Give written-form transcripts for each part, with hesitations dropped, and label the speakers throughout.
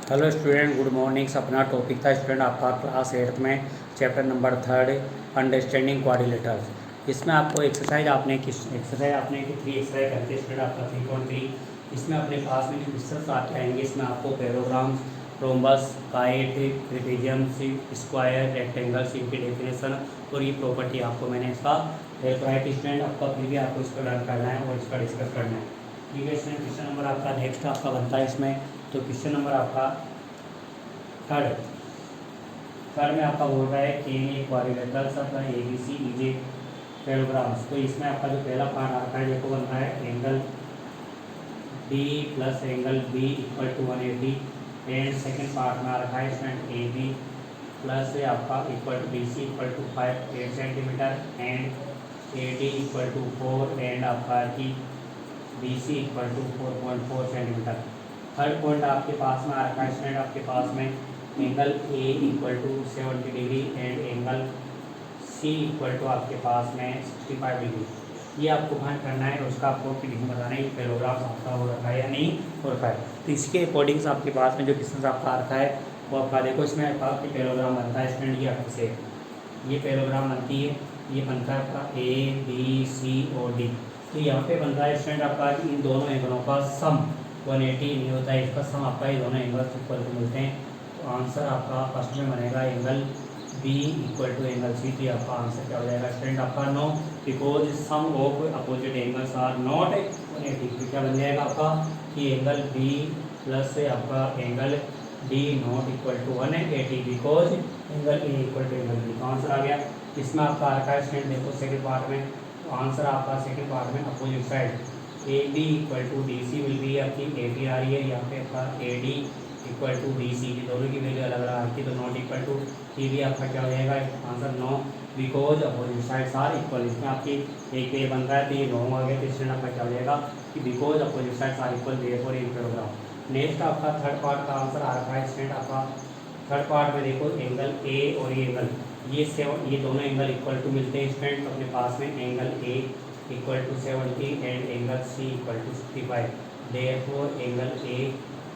Speaker 1: Hello student, good morning. अपना topic था student आपका क्लास 8th में चैप्टर नंबर 3 अंडरस्टैंडिंग क्वाड्रिलेटरल्स। इसमें आपको एक्सरसाइज आपने की 3 एक्सरसाइज करते हैं स्टूडेंट आपका 3.3। इसमें अपने पास में जो क्वेश्चन आपके आएंगे इसमें आपको parallelogram, rhombus, kite, trapezium, square, rectangles, इनकी डेफिनेशन और ये प्रॉपर्टी आपको मैंने इसका हेल्प कराया कि स्टूडेंट आपका फिर भी आपको इसको लर्न करना है और इसका डिस्कस करना है। ठीक है स्टूडेंट, क्वेश्चन नंबर आपका नेक्स्ट आपका बनता है इसमें। तो क्वेश्चन नंबर आपका थर्ड में आपका बोल रहा है कि क्वाड्रिलेटरल्स आपका ए बी सी ई जे पैराग्राम्स। तो इसमें आपका जो पहला पार्ट आता है देखो बनता है angle D plus angle B equal to 180 and second part में आ रखा है इसमें ए बी प्लस आपका equal to B C equal to 8 centimetre and A D equal to 4 and आपका की B C equal to 4.4 centimetre. Third point आपके पास में आ रखा है स्टूडेंट आपके पास में angle A equal to 70 degree and angle C equal to आपके पास में 65 डिग्री। ये आपको फाइंड करना है और उसका आपको डिग्री बताना है कि पैराग्राफ आपका हो रखा है या नहीं हो रखा है। तो इसके अकॉर्डिंग आपके पास में जो क्वेश्चन आपका आ रखा है वो आपका देखो इसमें आपकी पैराग्राम बनता है स्टूडेंट ये आपसे ये पैराग्राम बनती है, ये बनता है आपका ए बी सी और डी। तो यहाँ पे बनता है स्टूडेंट आपका इन दोनों एंगलों का सम 180 नहीं होता है, इसका सम आपका ये दोनों एंगल इक्वल टू मिलते हैं। तो आंसर आपका फर्स्ट में बनेगा angle B equal to angle C. तो आपका आंसर क्या हो जाएगा स्टूडेंट आपका no, because sum of opposite angles are not 180। तो क्या बन जाएगा आपका कि एंगल बी प्लस आपका angle D not equal to 180 because angle A equal to angle B. तो आंसर आ गया। इसमें आपका आ रखा है स्टूडेंट देखो सेकेंड पार्ट में। तो आंसर आपका सेकेंड पार्ट में opposite side A B equal to D C will be आपकी ए बी आ रही है, यहाँ पे आपका A D equal to D C की दोनों की वैल्यू अलग अलग आती है। तो नॉट इक्वल टू ये भी आपका क्या हो जाएगा answer no, because opposite sides are equal. इसमें आपकी एक पे बन रहा है तो ये रॉन्ग आ गया। तो इसमें आपका क्या हो जाएगा कि because opposite sides are equal therefore in paragraph. Next आपका थर्ड पार्ट का आंसर आ रखा है स्टूडेंट आपका थर्ड पार्ट में देखो एंगल ए और ये एंगल ये दोनों एंगल इक्वल टू मिलते हैं स्टूडेंट अपने पास में angle A equal to 70 and angle C equal to 65। Therefore angle A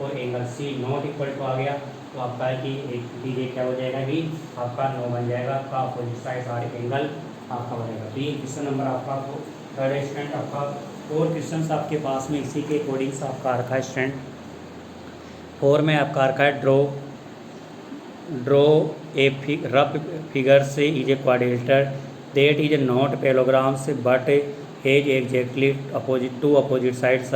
Speaker 1: और angle C not equal to आ गया। तो आपका कि एक क्या हो जाएगा कि आपका नो बन जाएगा, आपका अपोजिट साइड सारे एंगल आपका बनेगा। तो ये क्वेश्चन नंबर आपका थर्ड स्टूडेंट आपका। और क्वेश्चन आपके पास में इसी के अकॉर्डिंग आपका रखा है स्टूडेंट 4 में आपका रखा है ड्रॉ ए रफ फिगर से is a quadrilateral that is not parallelograms but has exactly two opposite sides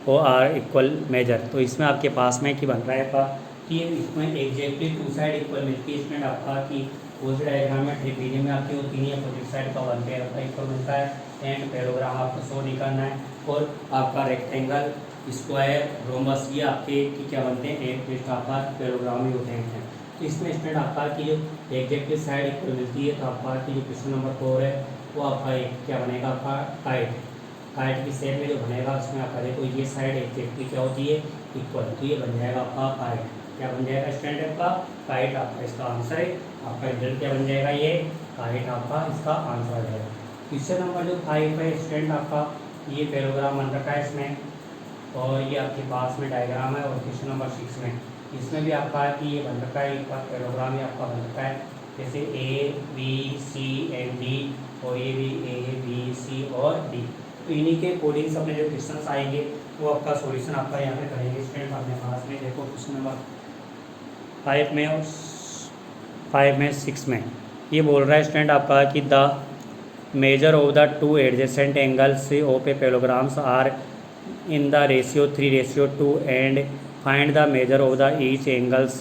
Speaker 1: और आर इक्वल मेजर। तो इसमें आपके पास में कि बन रहा है आपका कि इसमें एग्जैक्टली टू साइड इक्वल मिलती है इसमें आपका कि उस डायग्राम में ट्रिपेजियम में आपके वो तीन ही अपोजिट साइड का बनते हैं आपका इक्वल मिलता है एंड पैराग्राम आपको शो नहीं करना है। और आपका रेक्टेंगल, स्क्वायर, रोमबस ये आपके कि क्या बनते हैं एक पृष्ठ आपका पैराग्राम ही होते हैं। तो इसमें स्टूडेंट आपका की जो एग्जैक्टली साइड इक्वल मिलती है। तो आपका की जो क्वेश्चन नंबर 4 है वो आपका एक क्या बनेगा आपका काइट की शेप में जो बनेगा उसमें आपका देखो ये साइड एग्जैक्टली क्या होती है इक्वल। तो ये बन जाएगा आपका काइट। क्या बन जाएगा स्टूडेंट आपका काइट आपका इसका आंसर है। आपका रिजल्ट क्या बन जाएगा ये काइट आपका इसका आंसर आ जाएगा। क्वेश्चन नंबर जो 5 है स्टूडेंट आपका ये पैराग्राम बन रखा है इसमें और ये आपके पास में डायग्राम है। और क्वेश्चन नंबर 6 में इसमें भी आपका कि ये बन रखा है पैराग्राम ही आपका बन रखा है जैसे A B C and D और ये भी ए बी सी और डी। तो इन्हीं के अकॉर्डिंग अपने जो क्वेश्चन आएंगे वो आपका सॉल्यूशन आपका यहाँ पे करेंगे स्टूडेंट अपने पास में। देखो क्वेश्चन नंबर 5 में और 5 में 6 में ये बोल रहा है स्टूडेंट आपका कि the measure of the two adjacent angles of a parallelograms are in the ratio 3:2 and find the measure of the each angles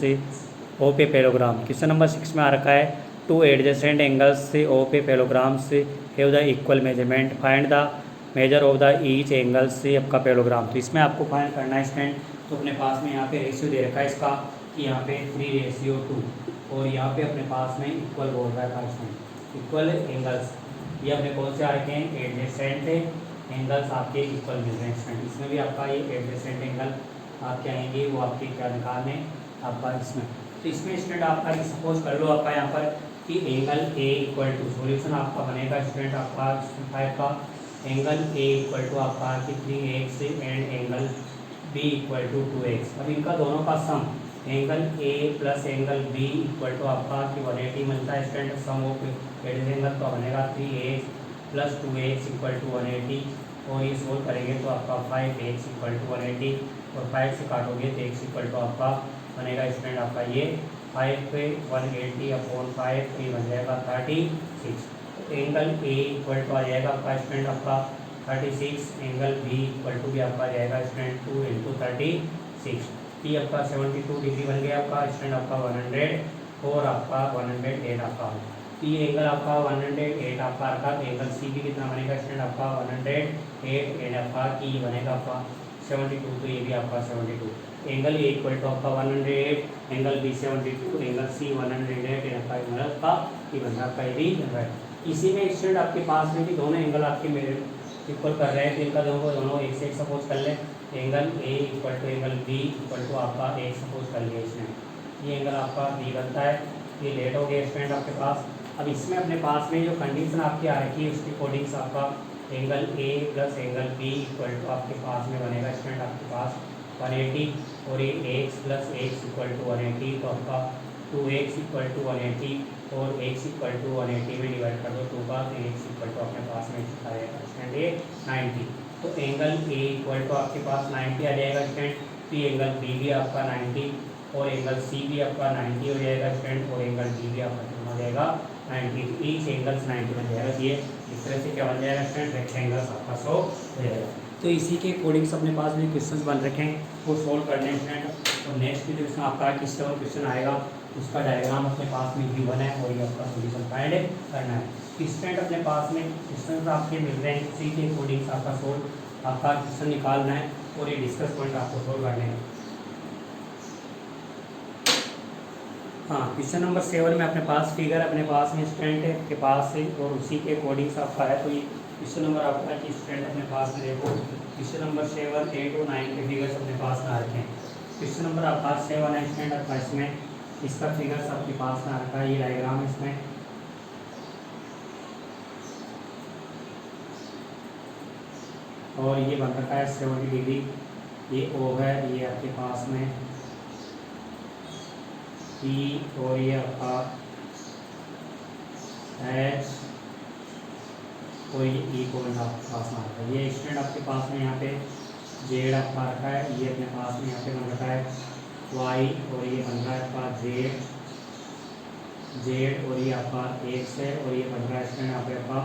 Speaker 1: of a parallelogram. Question number 6 में आ रखा है two adjacent angles of a parallelograms have the equal measurement find the measure of the each angles आपका parallelogram. तो इसमें आपको find करना है स्टूडेंट। तो अपने पास में यहाँ पे रेशियो दे रखा है इसका कि यहाँ पे 3:2 और यहाँ पे अपने पास में इक्वल बोल रहा है इसमें इक्वल एंगल्स ये अपने कौन से आ रखे हैं एडजेसेंट एंगल्स आपके इक्वल मिल रहे हैं स्टूडेंट। इसमें भी आपका ये एडजेसेंट एंगल आपके आएंगे वो आपके क्या निकालने आपका इसमें। तो इसमें स्टूडेंट आपका सपोज कर लो आपका यहाँ पर कि angle A equal to solution आपका बनेगा स्टूडेंट आपका 5 का एंगल ए इक्वल टू आपका कि 3x and angle B equal to 2x। अब इनका दोनों का sum angle A plus angle B equal to आपका कि 180 मिलता है स्टूडेंट, सम ऑफ एडिस एंगल तो बनेगा 3x plus 2x equal to 180, और ये सोल्व करेंगे तो आपका 5x इक्वल टू 180, और 5 से काटोगे तो x इक्वल टू आपका बनेगा स्टूडेंट आपका ये 5 पे 180 अपॉन 5, ये बन जाएगा 36। एंगल ए इक्वल टू आ जाएगा आपका स्टूडेंट आपका 36, एंगल बी इक्वल टू भी आपका आ जाएगा स्टूडेंट 2 इंटू 36, ये आपका 72 डिग्री बन गया आपका स्टूडेंट आपका 100, और आपका 108 आपका, ये एंगल आपका 108 आपका रखा, एंगल सी भी कितना बनेगा स्टूडेंट आपका 108 एंड आपका की बनेगा आपका 72, तो ये भी आपका 72, एंगल ए इक्वल टू आपका 108, angle B 72, angle C 108 and आपका एंगल का ये बन आपका ये भी है। इसी में स्टूडेंट आपके पास में भी दोनों एंगल आपके मेरे इक्वल कर रहे हैं, तो इनका दोनों एक से एक सपोज कर ले, angle A equal to angle B equal to आपका एक सपोज कर लिया इसमें, ये एंगल आपका बी बनता है, ये लेट हो गया स्टूडेंट आपके पास। अब इसमें अपने पास में जो कंडीशन आपकी आ रखी है उसके अकॉर्डिंग आपका angle A plus angle B equal to आपके पास में बनेगा स्टूडेंट आपके पास 180, और ये x plus x equal to 180, तो आपका 2x इक्वल टू 180 और x इक्वल टू 180 में डिवाइड कर दो 2 का, तो x इक्वल टू अपने पास में आएगा स्टूडेंट ये 90, तो एंगल ए इक्वल टू आपके पास 90 आ जाएगा स्टूडेंट, तो ये एंगल बी भी आपका 90 और एंगल सी भी आपका 90 हो जाएगा स्टूडेंट, और एंगल डी भी आपका कितना हो जाएगा 90, ईच एंगल्स 90 बन जाएगा, ये इस तरह से क्या बन जाएगा स्टूडेंट रेक्टेंगल्स आपका शो हो जाएगा। तो इसी के अकॉर्डिंग अपने पास में क्वेश्चन बन रखे हैं वो सोल्व करने स्टूडेंट, और नेक्स्ट जो इसमें आपका किस तरह क्वेश्चन आएगा उसका डायग्राम अपने पास में गिवन है और ये आपका सोल्यूशन फाइंड करना है। स्टूडेंट अपने पास में क्वेश्चन आपके मिल रहे हैं, उसी के अकॉर्डिंग आपका सोल्व आपका क्वेश्चन निकालना है और ये डिस्कस पॉइंट आपको सोल्व करने हैं। हाँ, क्वेश्चन नंबर 7 में अपने पास फिगर अपने पास में स्टूडेंट के पास है और उसी के अकॉर्डिंग आपका है, तो ये क्वेश्चन नंबर आपका कि स्टूडेंट अपने पास में देखो क्वेश्चन नंबर 7, 8 और 9 के फिगर्स अपने पास में आ रखे हैं। क्वेश्चन नंबर आपका 7 है स्टूडेंट आपका, इसमें इसका फिगर्स आपके पास में आ रखा है, ये डायग्राम इसमें और ये बन रखा है 70 डिग्री, ये ओ है, ये आपके पास में ई और ये आपका एच और ये ई को आपके पास में आता है। ये स्टूडेंट आपके पास में यहाँ पे जेड आपका रखा है, ये अपने पास में यहाँ पे बन रखा है वाई और ये बन रहा है आपका जेड और ये आपका एक्स है और ये बन रहा है स्टूडेंट यहाँ पे आपका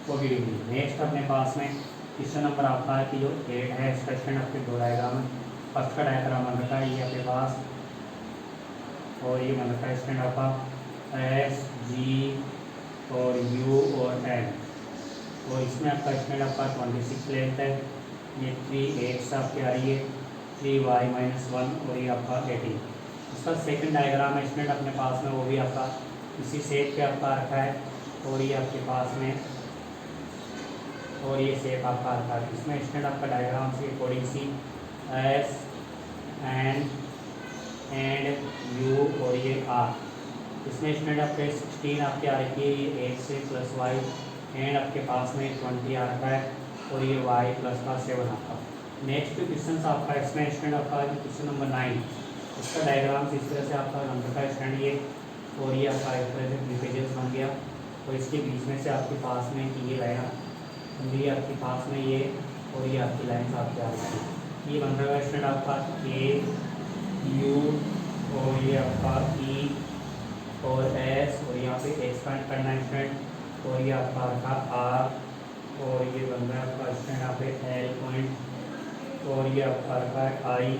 Speaker 1: 40 डिग्री। नेक्स्ट अपने पास में क्वेश्चन नंबर आपका है कि जो 8 है इसका स्टूडेंट आपके दो डायग्राम है, फर्स्ट का डायग्राम बन रखा है ये आपके पास और ये बन रखा है स्टूडेंट आपका एस जी और यू और एन, और इसमें आपका स्टूडेंट आपका 26 लेंथ है, ये 3x आपकी आ रही है 3y-1 और ये आपका 18। इसका सेकंड डायग्राम है स्टूडेंट अपने पास में, वो भी आपका इसी शेप पे आपका रखा है और ये आपके पास में और ये शेप आपका रखा है। इसमें स्टूडेंट आपका डायग्राम से according C S and U और ये आर, इसमें स्टूडेंट आपके 16 आपके आ रखी है, ये एक्स प्लस वाई एंड आपके पास में 20 आ रखा है और ये y प्लस का 7 आपका। नेक्स्ट क्वेश्चन आपका इसमें स्टूडेंट आपका क्वेश्चन नंबर 9, इसका डायग्राम इस तरह से आपका बन रखा है स्टूडेंट ये, और ये आपका इस तरह से पेजेस बन गया और इसके बीच में से आपके पास में ये रहेगा, ये आपके पास में ये और ये आपकी लाइन आपके आ रही है, ये बन रहा है स्टूडेंट आपका ए यू और ये आपका ई और एस और यहाँ पे एक्सपेंड करना है स्टूडेंट, और ये आपका रखा आर और ये बन रहा है आपका स्टूडेंट यहाँ पे एल पॉइंट और ये आपका रखा है आई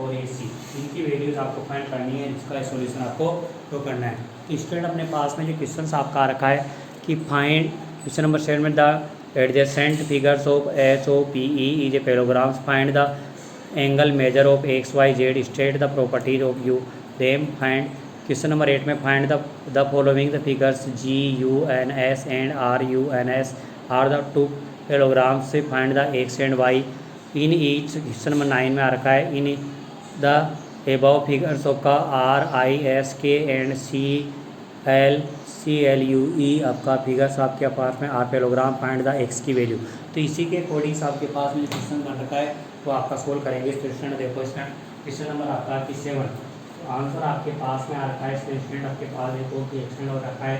Speaker 1: और ये सी, इनकी वैल्यूज आपको फाइंड करनी है, इसका सॉल्यूशन आपको तो करना है। तो स्टूडेंट अपने पास में जो क्वेश्चन आपका रखा है कि फाइंड क्वेश्चन नंबर 7 में the adjacent figures of H O P E is a paragraphs, find the angle measure of X Y Z, state the properties of you them, find question number 8 में find the following the figures G U N S and R U N S are the two paragraphs, find the X and Y in each. Question number 9 में आ रखा है in the above figures of का R I S K and C L U E आपका figures आपके पास में are parallelogram, find the X की वैल्यू। तो इसी के अकॉर्डिंग आपके पास में क्वेश्चन बन रखा है तो आपका सोल्व करेंगे। क्वेश्चन देखो इसमें क्वेश्चन नंबर आपका कि 7, आंसर आपके पास में आ रखा है, इसमें स्टूडेंट आपके पास देखो कि एक्सटेंड हो रखा है,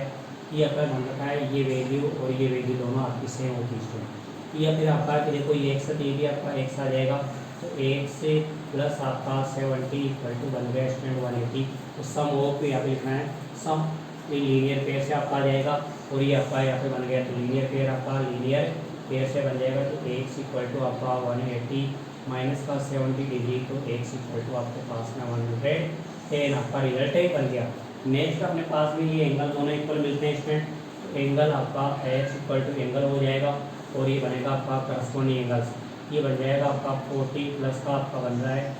Speaker 1: ये आपका बन रखा है, ये वैल्यू और ये वैल्यू दोनों आपकी सेम होती है स्टूडेंट। या फिर आपका कि देखो ये एक साथ, ये भी आपका एक साथ आ जाएगा, तो एक से प्लस आपका 70 इक्वल टू बन गया स्टूडेंट 180। तो सम ऑफ पे यहाँ पे लिखना है, सम लीनियर पेयर से आपका आ जाएगा, और ये आपका यहाँ पे बन गया, तो लीनियर पेयर आपका लीनियर पेयर से बन जाएगा, तो एक्स इक्वल टू आपका 180 माइनस का 70 डिग्री, तो एक्स इक्वल टू आपके पास में 110 आपका रिजल्ट है बन गया। नेक्स्ट अपने पास में ये एंगल दोनों इक्वल मिलते हैं स्टूडेंट, तो एंगल आपका एक्स इक्वल टू एंगल हो जाएगा, और ये बनेगा आपका करस्पॉन्डिंग एंगल्स, ये बन जाएगा आपका 40 प्लस का आपका बन रहा है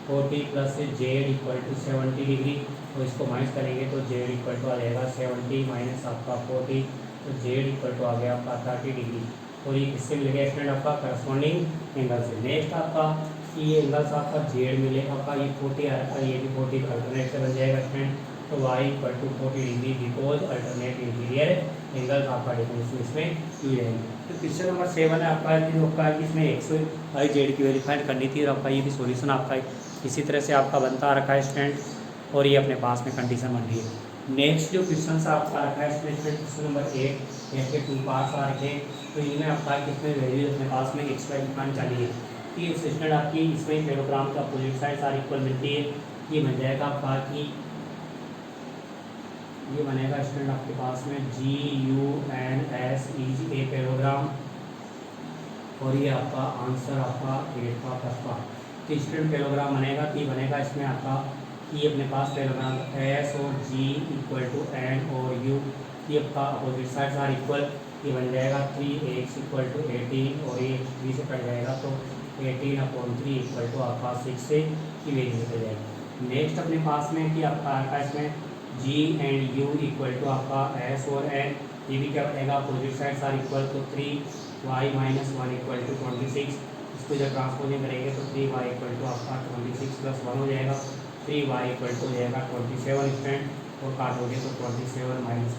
Speaker 1: 40 plus Z equal to 70 degree, तो इसको माइनस करेंगे तो जेड इक्वल टू आ जाएगा 70 माइनस आपका 40, तो जेड इक्वल टू आ गया आपका 30 डिग्री, और ये किससे मिल गया स्टूडेंट आपका करस्पॉन्डिंग एंगल से। नेक्स्ट आपका ये एंगल्स आपका जेड मिलेगा आपका, ये 40 आ रहा है, ये भी 40 अल्टरनेट से बन जाएगा स्टूडेंट, तो Y equal to 40 degree because alternate interior angles आपका डेफिनेशन इसमें यूज रहेंगे। तो क्वेश्चन नंबर 7 है आपका कि आपका इसमें एक्स वाई जेड की वैल्यू फाइंड करनी थी, और आपका ये भी सॉल्यूशन आपका इसी तरह से आपका बनता आ रखा है स्टूडेंट, और ये अपने पास में कंडीशन बन रही है। नेक्स्ट जो क्वेश्चन आपका रखा है इसमें क्वेश्चन नंबर 8 इसके 2 पार्ट्स आ रखे हैं, तो इनमें आपका कितने वैल्यू अपने पास में एक्स वाई फाइंड करनी है। कि स्टूडेंट आपकी इसमें पैराग्राम का अपोजिट साइड सारी इक्वल मिलती है, ये बन जाएगा आपका कि ये बनेगा स्टूडेंट आपके पास में G U N S is a parallelogram, और ये आपका आंसर आपका 8 का फर्स्ट। तो स्टूडेंट पैराग्राम बनेगा कि बनेगा इसमें आपका कि अपने पास पैराग्राम एस और जी इक्वल टू एन और यू, ये आपका अपोजिट साइड आर इक्वल, ये बन जाएगा 3x इक्वल टू 18, और ये 3 से कट जाएगा तो 18/3 इक्वल टू आपका 6 से की वैल्यू निकल जाएगी। नेक्स्ट अपने पास में कि आपका आता है इसमें g and u equal to आपका s और n, ये भी क्या बनेगा अपोजिट साइड आर इक्वल, तो 3y माइनस 1 इक्वल टू 26, इसको जब ट्रांसपोजिंग करेंगे तो 3y इक्वल टू आपका 26 प्लस 1 हो जाएगा, 3y इक्वल टू हो जाएगा 27 स्टूडेंट, और काटोगे तो 27 माइनस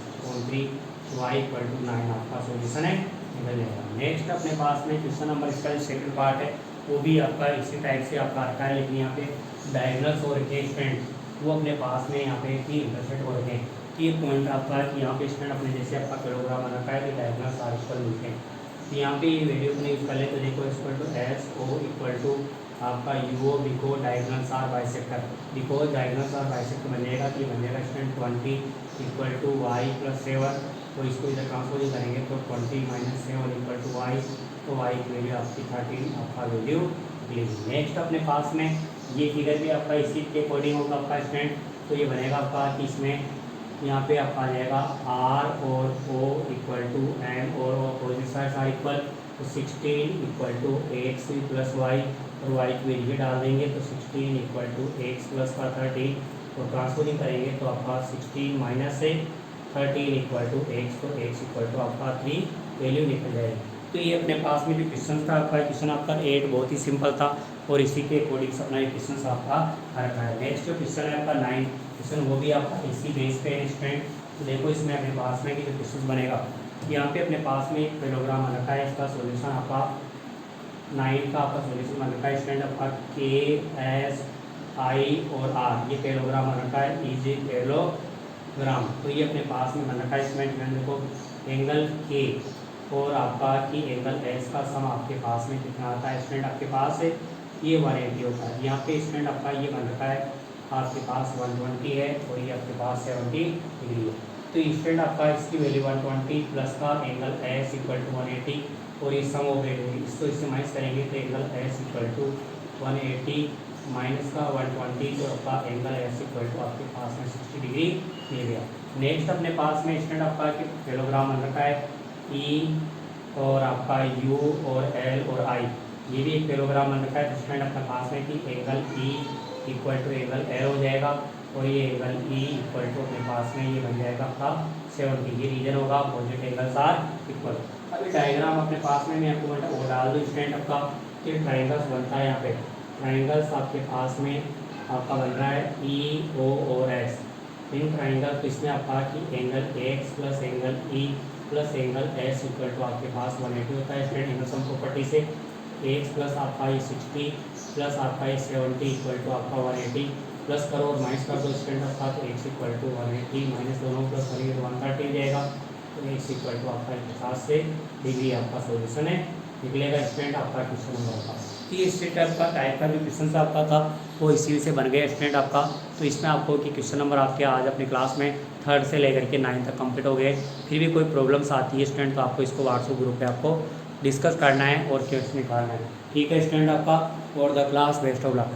Speaker 1: 3 y इक्वल टू 9 आपका सोल्यूशन है निकल जाएगा। नेक्स्ट अपने पास में क्वेश्चन नंबर इसका जो सेकंड पार्ट है वो भी आपका इसी टाइप से आपका रखा है, लेकिन यहाँ पे डायगोनल्स हो रखे स्टूडेंट, वो अपने पास में यहाँ पे की इंटरसेक्ट हो रखे हैं, कि ये पॉइंट आपका कि यहाँ पे स्टूडेंट अपने जैसे आपका पैराग्राम रखा है कि डायगोनल्स आर इक्वल मिलते हैं, तो यहाँ पे ये वैल्यू अपने यूज कर ले, तो देखो equal to S O equal to आपका U O because diagonals are bisector, because diagonals are bisector बन जाएगा कि बन जाएगा student 20 equal to Y plus 7, तो इसको इधर ट्रांसपोज करेंगे तो 20 माइनस 7 इक्वल टू वाई, तो वाई की वैल्यू आपकी 13 आपका वैल्यू लीजिए। नेक्स्ट अपने पास में ये फिगर भी आपका इसी के अकॉर्डिंग होगा आपका स्टूडेंट, तो ये बनेगा आपका कि इसमें यहाँ पे आपका आ जाएगा आर और ओ इक्वल टू एम और अपोजिट साइड आर इक्वल, तो 16 equal to X plus Y, और वाई की वैल्यू डाल देंगे तो 16 इक्वल टू एक्स प्लस का 13, तो ट्रांसपोजिंग करेंगे तो आपका 16 माइनस से 13 इक्वल टू एक्स, तो एक्स इक्वल टू आपका 3 वैल्यू निकल जाएगी। तो ये अपने पास में जो क्वेश्चन था आपका क्वेश्चन आपका 8 बहुत ही सिंपल था, और इसी के अकॉर्डिंग अपना ये क्वेश्चन आपका रखा है। नेक्स्ट जो क्वेश्चन है आपका 9 क्वेश्चन, वो भी आपका इसी बेस पे है स्टूडेंट, तो देखो इसमें अपने पास में कि जो क्वेश्चन बनेगा यहाँ पे अपने पास में एक पैराग्राम रखा है, इसका सोल्यूशन आपका 9 का आपका सोल्यूशन बन रखा है स्टूडेंट आपका के एस आई और आर, ये पैराग्राम बन रखा है इज ए पैराग्राम, तो ये अपने पास में बन रखा है इसमें देखो एंगल के और आपका कि एंगल एस का सम आपके पास में कितना आता है स्टूडेंट, आपके पास है ये 180 होता है, यहाँ पे स्टूडेंट आपका ये बन रखा है आपके पास 120 है, और ये आपके पास 70 डिग्री है, तो स्टूडेंट आपका इसकी वैल्यू 120 प्लस का एंगल एस इक्वल टू 180, और ये सम ऑफ वैल्यू इसको इससे माइनस करेंगे तो angle S equal to 180 minus का 120, तो आपका एंगल एस इक्वल टू आपके पास में 60 डिग्री मिल गया। नेक्स्ट अपने पास में स्टूडेंट आपका पैराग्राम बन रखा है ई और आपका यू और एल और आई, ये भी एक पैराग्राम बन रखा है, तो स्टूडेंट अपने पास में कि angle E equal to angle L हो जाएगा, और ये एंगल ई इक्वल टू अपने पास में ये बन जाएगा आपका 70, ये रीजन होगा अपोजिट एंगल्स आर इक्वल। अभी डायग्राम अपने पास में मैं आपको वो डाल दूँ स्टूडेंट आपका कि ट्राइंगल्स बनता है, यहाँ पे ट्राइंगल्स आपके पास में आपका बन रहा है ई ओ और एस, इन ट्राइंगल, तो इसमें आपका कि angle X plus angle E plus angle S equal to आपके पास 180 होता है स्टूडेंट एंगल सम प्रॉपर्टी से, एक्स प्लस आपका ये 60 प्लस आपका 70 इक्वल टू आपका 180 प्लस करो और माइनस कर दो स्टूडेंट आपका, तो x इक्वल टू 180 माइनस दोनों प्लस करेंगे तो 130 जाएगा, तो x इक्वल टू आपका 50 से डिग्री आपका सोल्यूशन है निकलेगा स्टूडेंट आपका क्वेश्चन नंबर का। तो ये इसी टाइप का जो क्वेश्चन आपका था वो इसी से बन गया स्टूडेंट आपका। तो इसमें आपको कि क्वेश्चन नंबर आपके आज अपनी क्लास में 3rd से लेकर के 9th तक कंप्लीट हो गए। फिर भी कोई प्रॉब्लम्स आती है स्टूडेंट तो आपको इसको व्हाट्सएप ग्रुप पे आपको डिस्कस करना है और क्वेश्चन निकालना है। ठीक है स्टूडेंट आपका, और the class best of luck.